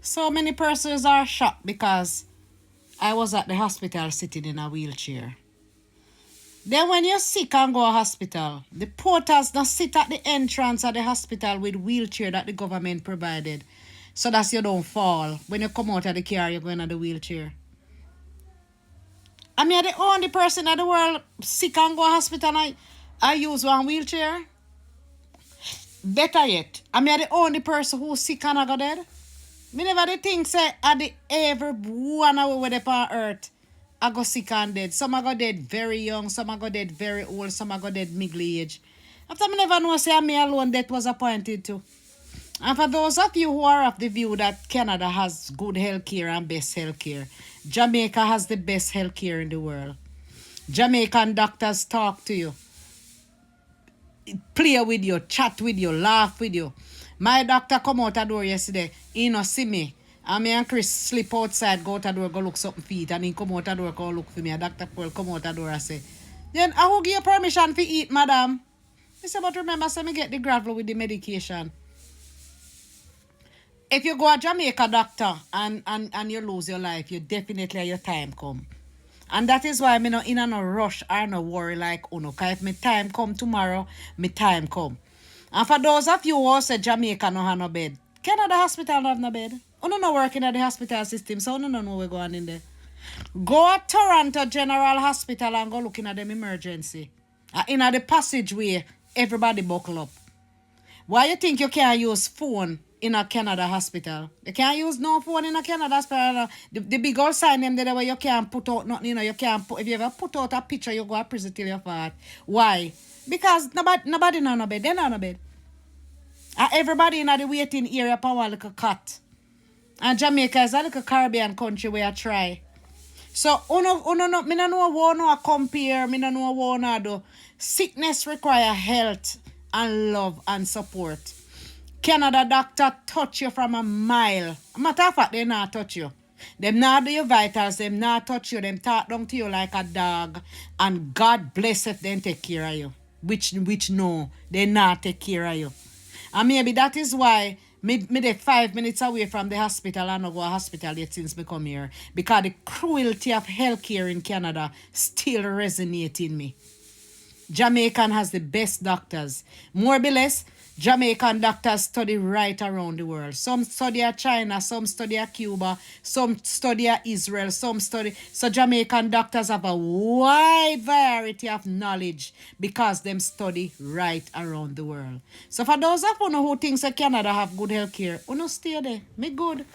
So many persons are shocked because I was at the hospital sitting in a wheelchair. Then when you're sick and go to hospital, the porters don't sit at the entrance of the hospital with wheelchair that the government provided. So that you don't fall. When you come out of the car, you're going to the wheelchair. I mean, the only person in the world sick and go to hospital and I use one wheelchair. Better yet, I mean, the only person who's sick and I go dead. Me never the think say at the every one hour with the on earth I go sick and dead. Some I go dead very young, some I go dead very old, some I go dead middle age. After me never know say me alone death was appointed to. And for those of you who are of the view that Canada has good health care and best health care, Jamaica has the best health care in the world. Jamaican doctors talk to you, play with you, chat with you, laugh with you. My doctor come out the door yesterday. He no see me. And me and Chris slip outside, go out the door, go look something feet. And he come out the door, go look for me. And Dr. Paul come out the door and say, then I will give you permission to eat, madam. I say, but remember, say me get the gravel with the medication. If you go to Jamaica doctor and you lose your life, you definitely your time come. And that is why I'm not in no rush or no worry like uno. Because if my time come tomorrow, my time come. And for those of you who say Jamaica no have no bed, Canada hospital no have no bed. Uno no working at the hospital system, so uno no know what's going in there. Go to Toronto General Hospital and go looking at them emergency. In the passageway, everybody buckle up. Why you think you can't use phone in a Canada hospital? You can't use no phone in a Canada hospital. The big old sign them there where you can't put out nothing, you know, you can't put, if you ever put out a picture, you go to prison till you fart. Why? Because nobody no bed. They no bed. And everybody in the waiting area for one little cot. And Jamaica is a little Caribbean country where I try. So, no, me no know what no compare, me no know what no do. Sickness require health and love and support. Canada doctor touch you from a mile. Matter of fact, they not touch you. Them not do your vitals, them not touch you, them talk down to you like a dog. And God bless if they take care of you. Which no, they not take care of you. And maybe that is why me dey 5 minutes away from the hospital and I go to hospital yet since me come here. Because the cruelty of healthcare in Canada still resonates in me. Jamaican has the best doctors. More or less, Jamaican doctors study right around the world. Some study at China, some study at Cuba, some study at Israel, some study. So Jamaican doctors have a wide variety of knowledge because them study right around the world. So for those of you who think that Canada have good health care, you stay there. Me good.